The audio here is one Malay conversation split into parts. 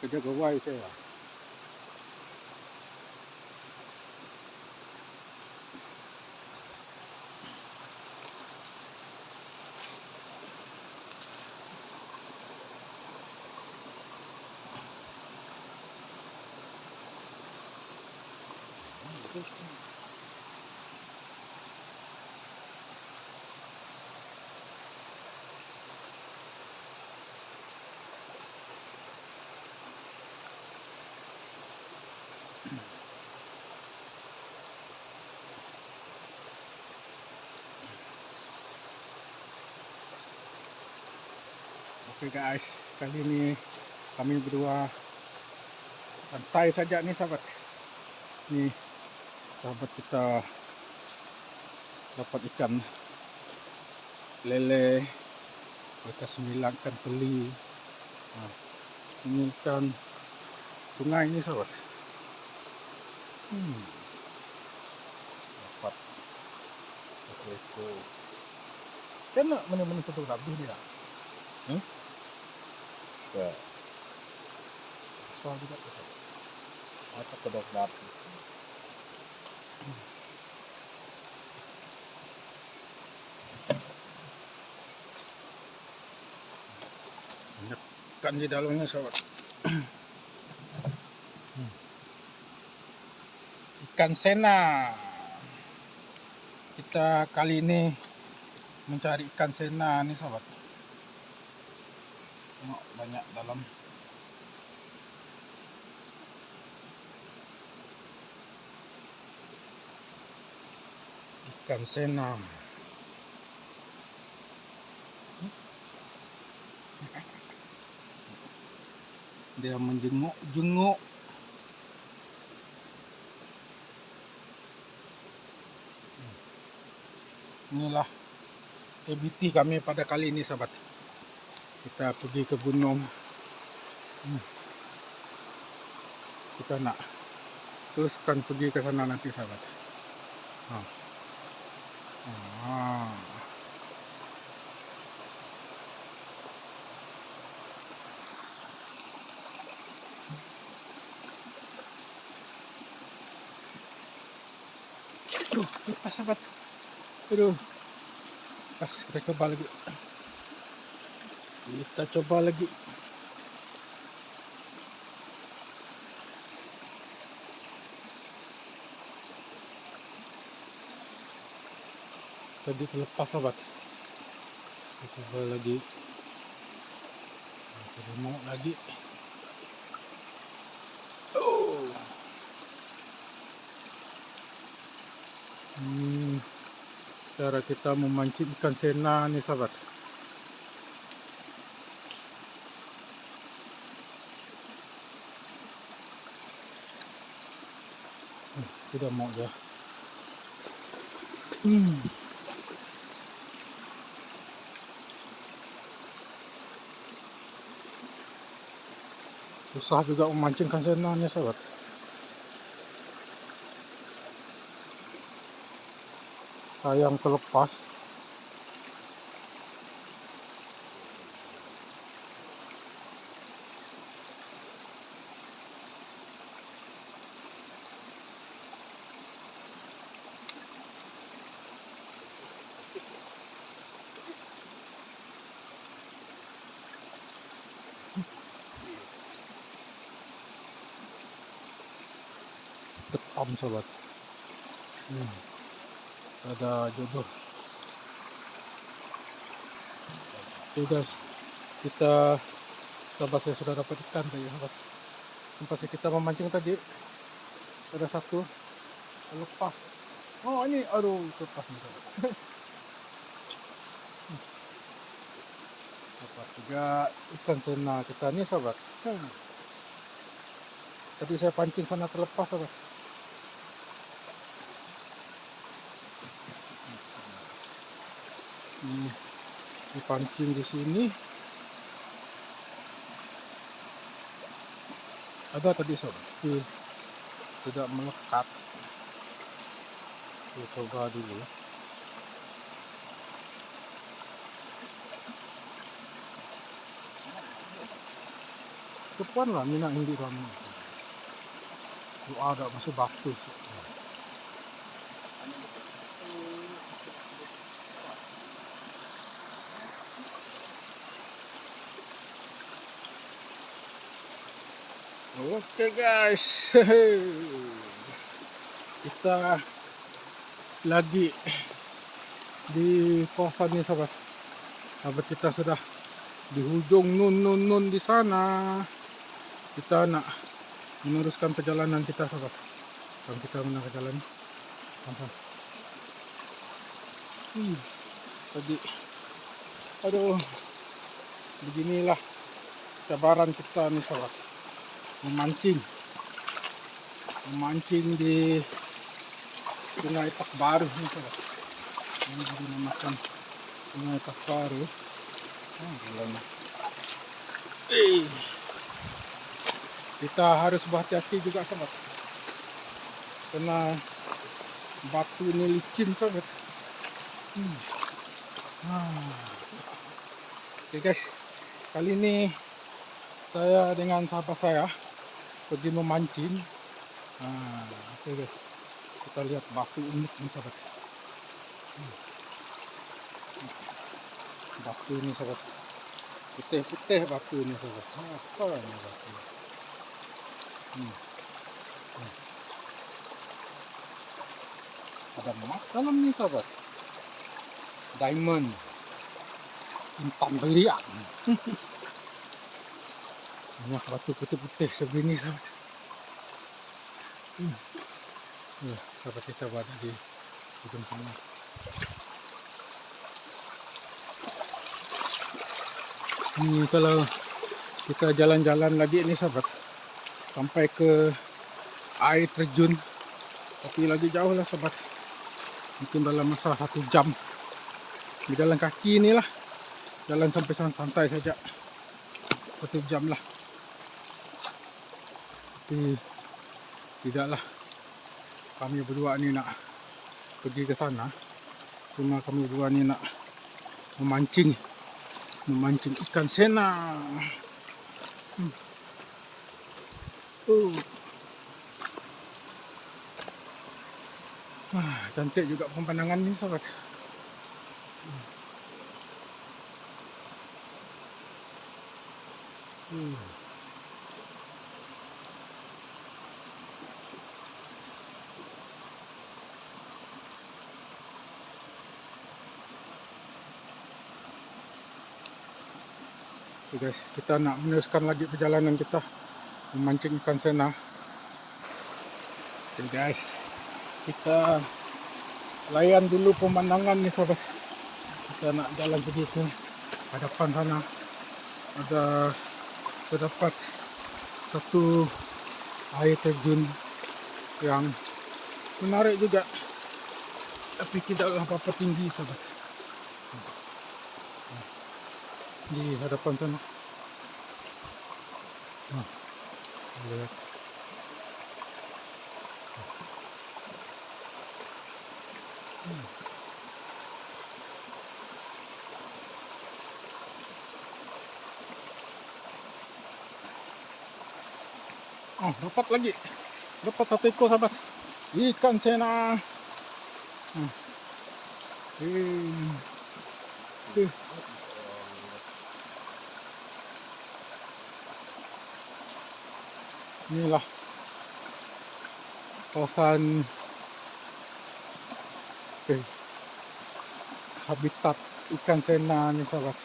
kerja gawai saya. Oke guys, kali ini kami berdua santai saja nih sahabat. Nih sahabat, kita dapat ikan lele, kita 9 ikan teli. Nah, ini ikan sungai ini sahabat. Dapat satu ekor. Kan mana-mana fotografi dia. Ya. Besar juga sahabat. Apa fotografi? Banyak ikan di dalamnya sahabat. Ikan sena. Kita kali ini mencari ikan sena nih sahabat. Tengok banyak dalam. Ikan sena. Dia menjenguk-jenguk. Inilah activity kami pada kali ini sahabat. Kita pergi ke gunung. Kita nak teruskan pergi ke sana nanti sahabat. Aduh, lepas sahabat. Aduh. Pas kita coba lagi. Kita coba lagi. Tadi terlepas sahabat. Kita coba lagi. Kita mau lagi. Oh. Cara kita memancing ikan sena nih sahabat. Sudah mau ya. Susah juga memancing ikan sena nih sahabat. Sayang terlepas. Ketam sahabat. Ada jodoh. Oke guys, kita sahabat, saya sudah dapat ikan tadi sahabat. Sampai kita memancing tadi ada satu lepas. Oh ini, aduh lepas nih sahabat. Dapat juga ikan sena kita nih sahabat. Tadi saya pancing sana terlepas sahabat. Dipancing di sini ada tadi sobat, tidak melekat. Kita coba dulu. depan lah Mina hindi ramai. Itu ada masih batu. Oke guys, kita lagi di kawasan ini sahabat. Sahabat kita sudah di ujung nun di sana. Kita nak meneruskan perjalanan kita sahabat. Dan kita mana ke jalan? Tadi, aduh, beginilah cabaran kita nih sahabat. Memancing di Sungai Takbaru nih sahabat. Ini dinamakan Sungai Takbaru. Kita harus berhati-hati juga sahabat, karena batu ini licin sahabat. Oke guys, kali ini saya dengan sahabat saya pergi memancing. Oke guys, kita lihat batu unik nih sahabat. Batu ini sahabat, putih-putih batu ini sahabat. Apa ini batu? Ada emas dalam nih sahabat. Diamond, intan belian. Banyak batu putih-putih segini sahabat. Sahabat kita berada di ujung sana. Ini kalau kita jalan-jalan lagi ini sahabat, sampai ke air terjun, tapi lagi jauh lah sahabat, mungkin dalam masa 1 jam. Berjalan kaki inilah, jalan sampai santai saja 1 jam lah. Tapi tidaklah kami berdua ni nak pergi ke sana, cuma kami berdua ni nak memancing ikan sena. Cantik juga pemandangan ni sahabat. Oke guys, kita nak meneruskan lagi perjalanan kita memancing ikan sena. Oke guys, kita layan dulu pemandangan nih sahabat. Kita nak jalan pergi ke hadapan sana. Ada terdapat satu air terjun yang menarik juga, tapi tidaklah apa-apa tinggi sahabat. Di hadapan sana. Lihat. Dapat lagi. Dapat 1 ekor sahabat. Ikan sena. Inilah kawasan habitat ikan sena nih sahabat.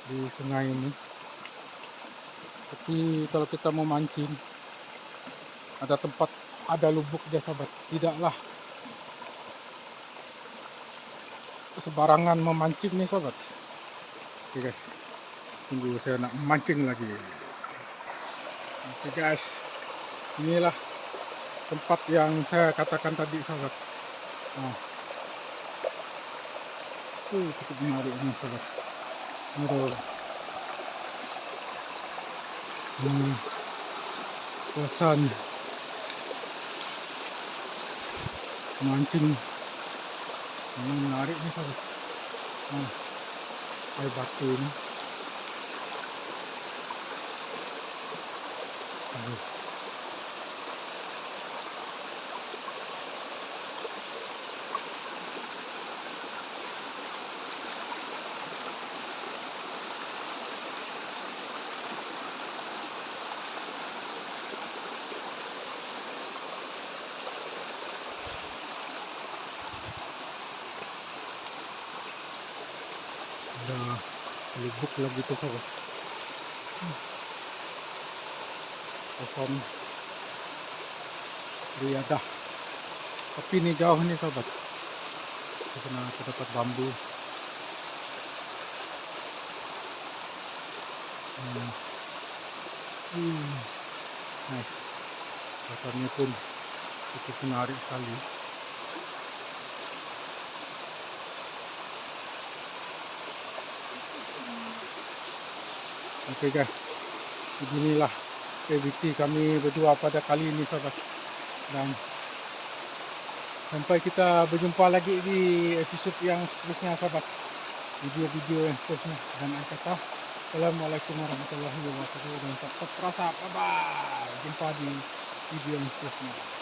Di sungai ini. Tapi kalau kita mau mancing, ada tempat, ada lubuk dia sahabat. Tidaklah sebarangan memancing nih sahabat. Oke guys, tunggu saya nak memancing lagi. Oke guys, inilah tempat yang saya katakan tadi sahabat. Cukup menarik ini sahabat. Kawasan mancing ini menarik nih sahabat. Air batu ini. Aduh. Udah libuk lagi tuh sobat. Pohon riadah. Tapi ini jauh nih sobat. Karena terdapat bambu. Nah, rasanya pun cukup menarik sekali. Oke guys, beginilah activity kami berdua pada kali ini sobat. Dan sampai kita berjumpa lagi di episode yang seterusnya sobat. Video-video yang seterusnya. Dan kata assalamualaikum warahmatullahi wabarakatuh. Dan tetap terasa, bye bye. Jumpa di video yang seterusnya.